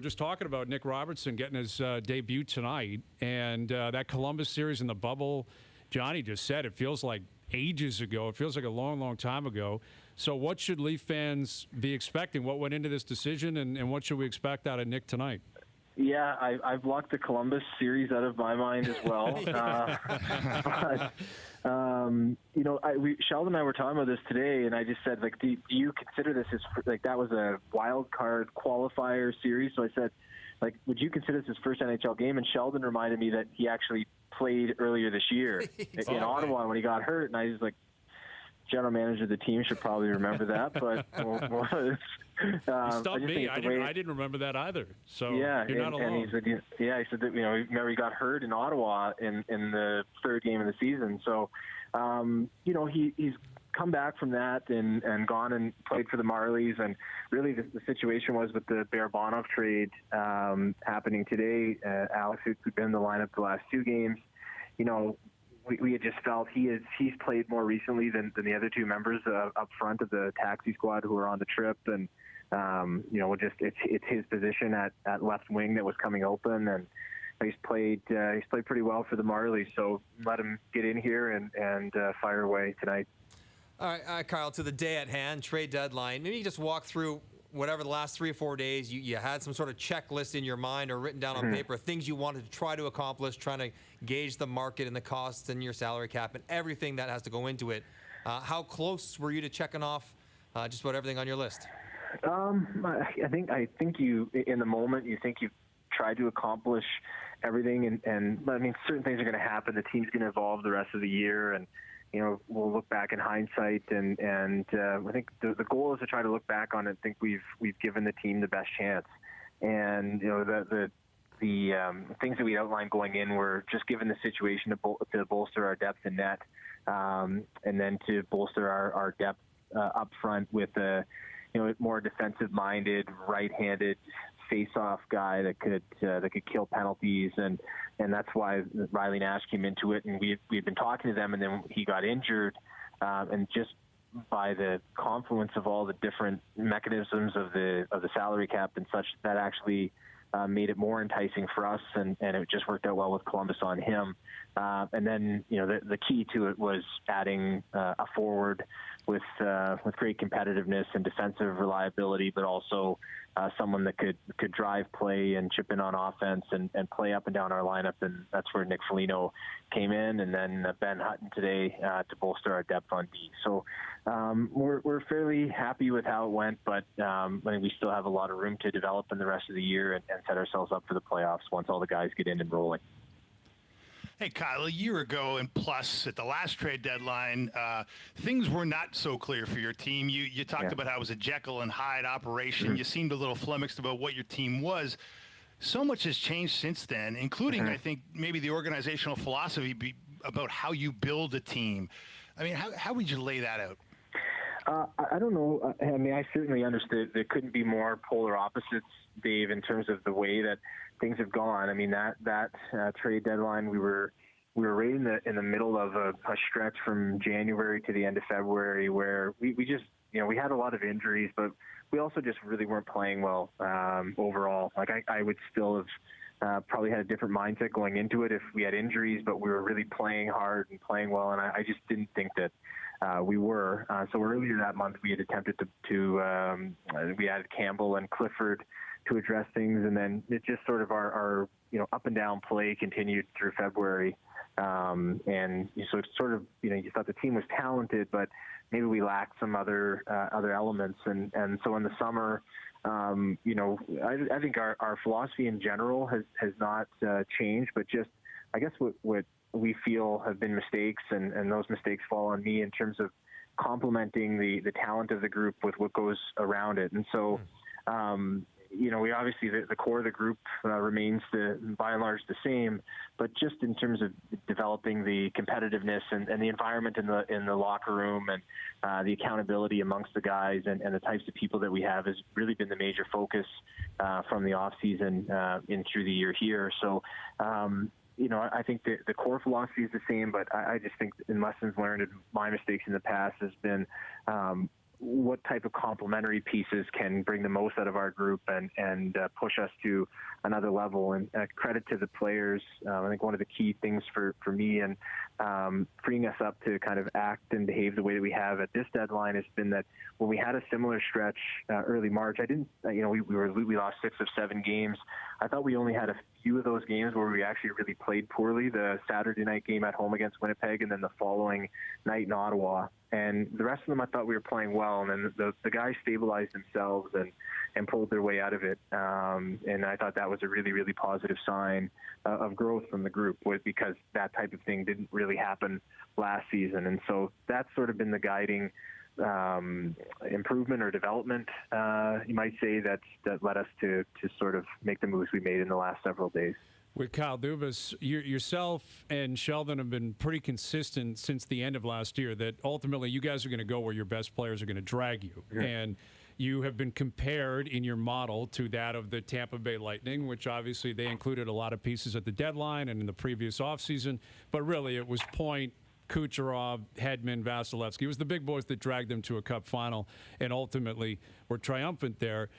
were just talking about Nick Robertson getting his debut tonight, and that Columbus series in the bubble. Johnny just said it feels like ages ago. It feels like a long, long time ago. So what should Leaf fans be expecting? What went into this decision, and what should we expect out of Nick tonight? Yeah, I've blocked the Columbus series out of my mind as well. Sheldon and I were talking about this today, and I just said, like, do you consider this as, like, that was a wild card qualifier series? So I said, like, would you consider this his first NHL game? And Sheldon reminded me that he actually played earlier this year in Ottawa when he got hurt, and I was like, general manager of the team should probably remember that, but you stumped me. I didn't remember that either. So yeah, you're not alone. And he said, he said that, remember he got hurt in Ottawa in the third game of the season. So, he's come back from that and gone and played for the Marlies. And really the situation was with the Barabanov trade happening today. Alex, who's been in the lineup the last two games, we had just felt he's played more recently than the other two members up front of the taxi squad who were on the trip, and it's his position at left wing that was coming open, and he's played pretty well for the Marlies. So let him get in here and fire away tonight. All right, Kyle, to the day at hand, trade deadline. Maybe you just walk through whatever the last 3 or 4 days, you had some sort of checklist in your mind or written down on paper, things you wanted to try to accomplish, trying to gauge the market and the costs and your salary cap and everything that has to go into it. How close were you to checking off just about everything on your list? I think you, in the moment, you think you've tried to accomplish everything, and I mean, certain things are going to happen. The team's going to evolve the rest of the year, and we'll look back in hindsight, and I think the goal is to try to look back on it and think we've given the team the best chance. And the things that we outlined going in were just given the situation to bolster our depth in net, and then to bolster our depth up front with a more defensive-minded, right-handed face-off guy that could kill penalties, and that's why Riley Nash came into it. And we had been talking to them, and then he got injured, and just by the confluence of all the different mechanisms of the salary cap and such, that actually made it more enticing for us, and it just worked out well with Columbus on him. And then the key to it was adding a forward with great competitiveness and defensive reliability, but also someone that could drive play and chip in on offense and play up and down our lineup. And that's where Nick Foligno came in, and then Ben Hutton today to bolster our depth on D. So we're fairly happy with how it went, but I think we still have a lot of room to develop in the rest of the year and set ourselves up for the playoffs once all the guys get in and rolling. Hey, Kyle, a year ago and plus at the last trade deadline, things were not so clear for your team. You talked about how it was a Jekyll and Hyde operation. You seemed a little flummoxed about what your team was. So much has changed since then, including, I think, maybe the organizational philosophy about how you build a team. I mean, how would you lay that out? I don't know. I mean, I certainly understood there couldn't be more polar opposites, Dave, in terms of the way that things have gone. I mean, that trade deadline, we were right in the middle of a stretch from January to the end of February where we just, we had a lot of injuries, but we also just really weren't playing well overall. Like I would still have probably had a different mindset going into it if we had injuries, but we were really playing hard and playing well, and I just didn't think that we were. So earlier that month, we had attempted to we added Campbell and Clifford to address things, and then it just sort of our up and down play continued through February. And so it's sort of, you thought the team was talented, but maybe we lacked some other elements. And so in the summer, I think our philosophy in general has not changed, but just, I guess what we feel have been mistakes, and those mistakes fall on me in terms of complementing the talent of the group with what goes around it. And so, we obviously, the core of the group remains by and large the same, but just in terms of developing the competitiveness and the environment in the locker room and the accountability amongst the guys and the types of people that we have has really been the major focus from the off season in through the year here. So, I think the core philosophy is the same, but I just think in lessons learned and my mistakes in the past has been, what type of complementary pieces can bring the most out of our group and push us to another level. And credit to the players. I think one of the key things for me and freeing us up to kind of act and behave the way that we have at this deadline has been that when we had a similar stretch early March, we lost 6 of 7 games. I thought we only had a few of those games where we actually really played poorly. The Saturday night game at home against Winnipeg, and then the following night in Ottawa. And the rest of them, I thought we were playing well. And then the guys stabilized themselves and pulled their way out of it. And I thought that was a really, really positive sign of growth from the group, because that type of thing didn't really happen last season. And so that's sort of been the guiding improvement or development, you might say, that led us to sort of make the moves we made in the last several days. With Kyle Dubas, yourself and Sheldon have been pretty consistent since the end of last year that ultimately you guys are going to go where your best players are going to drag you. Mm-hmm. And you have been compared in your model to that of the Tampa Bay Lightning, which obviously they included a lot of pieces at the deadline and in the previous offseason. But really it was Point, Kucherov, Hedman, Vasilevsky. It was the big boys that dragged them to a cup final and ultimately were triumphant there.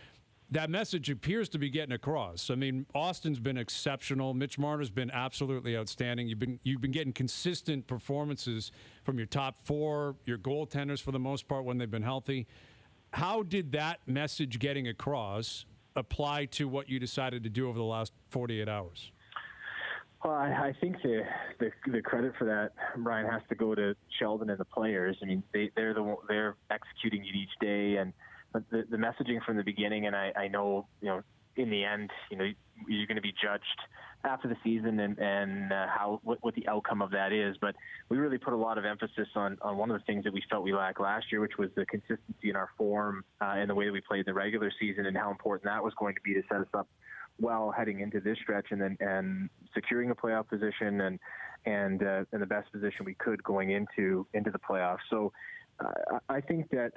That message appears to be getting across. I mean, Austin's been exceptional. Mitch Marner's been absolutely outstanding. You've been getting consistent performances from your top 4, your goaltenders for the most part when they've been healthy. How did that message getting across apply to what you decided to do over the last 48 hours? Well, I think the credit for that, Brian, has to go to Sheldon and the players. I mean, they're executing it each day, and the messaging from the beginning. And I know, in the end, you're going to be judged after the season and what the outcome of that is. But we really put a lot of emphasis on one of the things that we felt we lacked last year, which was the consistency in our form and the way that we played the regular season, and how important that was going to be to set us up well heading into this stretch, and securing a playoff position and the best position we could going into the playoffs. So I think that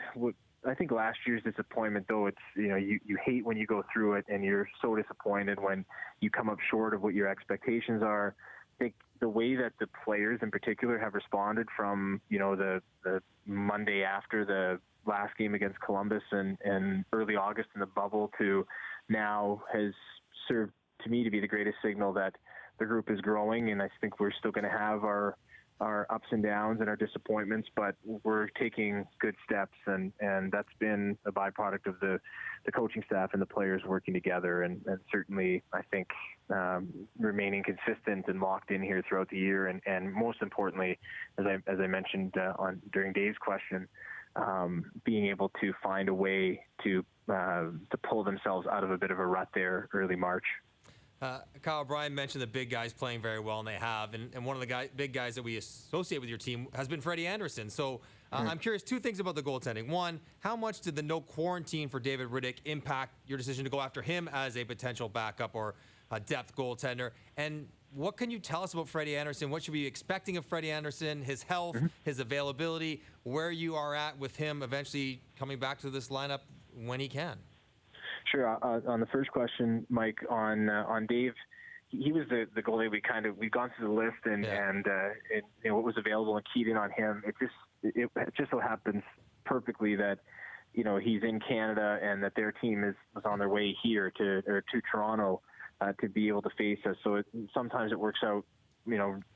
I think last year's disappointment, though, it's you hate when you go through it and you're so disappointed when you come up short of what your expectations are. I think the way that the players in particular have responded from the Monday after the last game against Columbus and early August in the bubble to now has served to me to be the greatest signal that the group is growing. And I think we're still going to have our ups and downs and our disappointments, but we're taking good steps, and that's been a byproduct of the coaching staff and the players working together, and certainly I think remaining consistent and locked in here throughout the year, and most importantly, as I mentioned during Dave's question, being able to find a way to pull themselves out of a bit of a rut there early March. Kyle, Brian mentioned the big guys playing very well, and they have. And one of the big guys that we associate with your team has been Freddie Andersen. So I'm curious, 2 things about the goaltending. One, how much did the no quarantine for David Rittich impact your decision to go after him as a potential backup or a depth goaltender? And what can you tell us about Freddie Andersen? What should we be expecting of Freddie Andersen, his health, his availability, where you are at with him eventually coming back to this lineup when he can? Sure. On the first question, Mike, on Dave, he was the goalie we've gone through the list and what was available and keyed in on him. It just so happens perfectly that he's in Canada and that their team was on their way here to Toronto to be able to face us. So sometimes it works out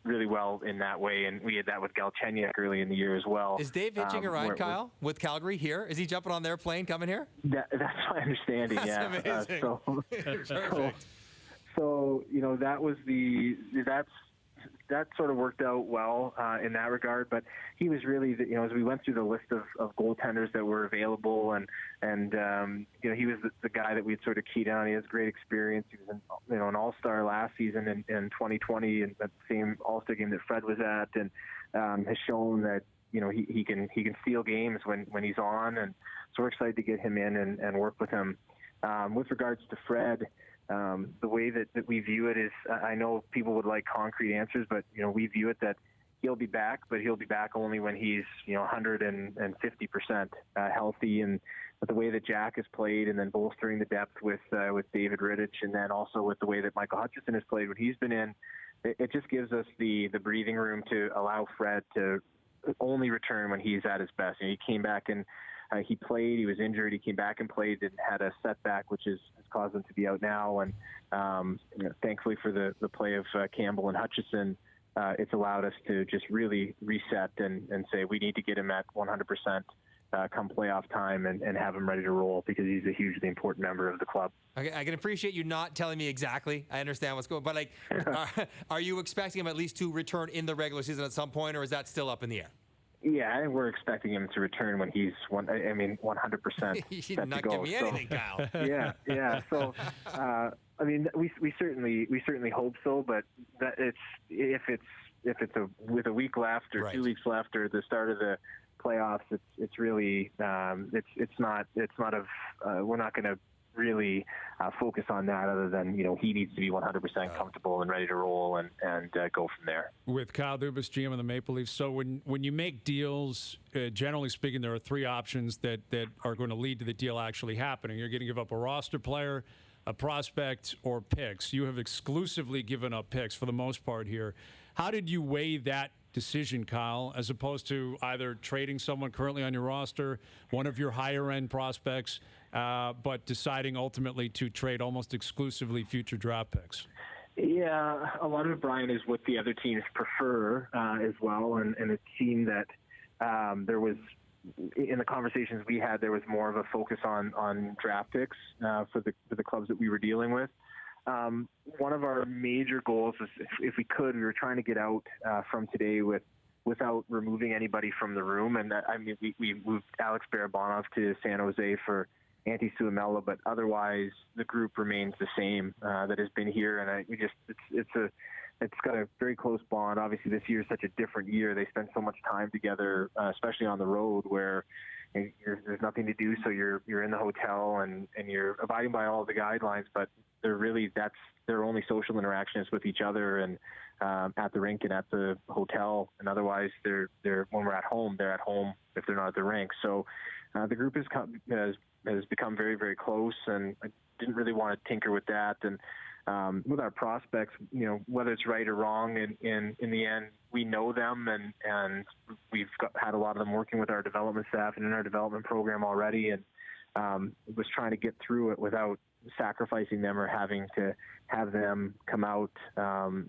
really well in that way, and we had that with Galchenyuk early in the year as well. Is Dave hitching a ride, Kyle, with Calgary here? Is he jumping on their plane coming here? That's my understanding. That's amazing. Perfect. So that sort of worked out well in that regard. But he was really, as we went through the list of goaltenders that were available, and he was the guy that we'd sort of keyed on. He has great experience. He was an all-star last season in 2020, and that same all-star game that Fred was at, and has shown that he can steal games when he's on. And so we're excited to get him in and work with him. With regards to Fred, the way that we view it is, I know people would like concrete answers, but we view it that he'll be back, but he'll be back only when he's 150% healthy. And the way that Jack has played, and then bolstering the depth with David Rittich, and then also with the way that Michael Hutchison has played when he's been in, it just gives us the breathing room to allow Fred to only return when he's at his best. He came back in he played. He was injured. He came back and played and had a setback, which has caused him to be out now. And thankfully for the play of Campbell and Hutchison, it's allowed us to just really reset and say we need to get him at 100% come playoff time and have him ready to roll, because he's a hugely important member of the club. Okay, I can appreciate you not telling me exactly. I understand what's going on. But, like, are you expecting him at least to return in the regular season at some point, or is that still up in the air? Yeah, I think we're expecting him to return when he's 100%. You did not give me anything, Kyle. Yeah. So, I mean, we certainly hope so, but that if it's with a week left or 2 weeks left or the start of the playoffs, it's really it's not we're not going to really focus on that, other than he needs to be 100% comfortable and ready to roll and go from there. With Kyle Dubas, GM of the Maple Leafs, so when you make deals, generally speaking, there are three options that are going to lead to the deal actually happening. You're going to give up a roster player, a prospect, or picks. You have exclusively given up picks for the most part here. How did you weigh that decision, Kyle, as opposed to either trading someone currently on your roster, one of your higher-end prospects, but deciding ultimately to trade almost exclusively future draft picks? Yeah, a lot of it, Brian, is what the other teams prefer as well, and it seemed that there was, in the conversations we had, there was more of a focus on draft picks for the clubs that we were dealing with. One of our major goals is, if we could, we were trying to get out from today without removing anybody from the room. And I mean, we moved Alex Barabanov to San Jose for Antti Suomela, but otherwise the group remains the same that has been here. And it's got a very close bond. Obviously, this year is such a different year. They spend so much time together, especially on the road, where there's nothing to do. So you're in the hotel and you're abiding by all the guidelines, but that's their only social interaction is with each other and at the rink and at the hotel. And otherwise, they're when we're at home, they're at home if they're not at the rink. So the group has become very, very close, and I didn't really want to tinker with that. And with our prospects, whether it's right or wrong, in the end, we know them, and we've had a lot of them working with our development staff and in our development program already, and was trying to get through it without sacrificing them or having to have them come out,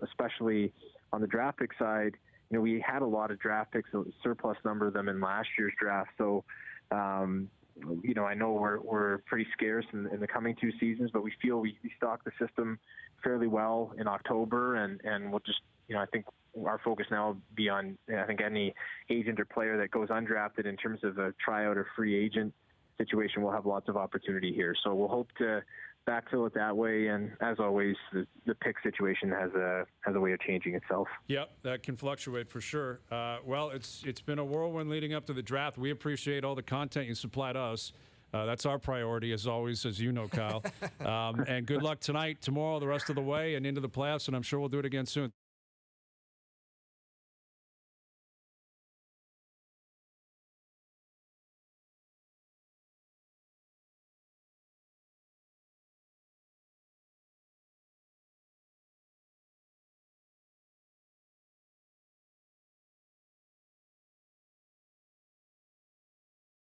especially on the draft pick side. We had a lot of draft picks, a surplus number of them in last year's draft. So, I know we're pretty scarce in the coming two seasons, but we feel we stocked the system fairly well in October, and we'll just, I think our focus now will be on, I think, any agent or player that goes undrafted in terms of a tryout or free agent situation. We'll have lots of opportunity here. So we'll hope to backfill it that way. And as always, the pick situation has a way of changing itself. Yep, that can fluctuate for sure. Well, it's been a whirlwind leading up to the draft. We appreciate all the content you supplied us. That's our priority, as always, as you know, Kyle. And good luck tonight, tomorrow, the rest of the way, and into the playoffs, and I'm sure we'll do it again soon.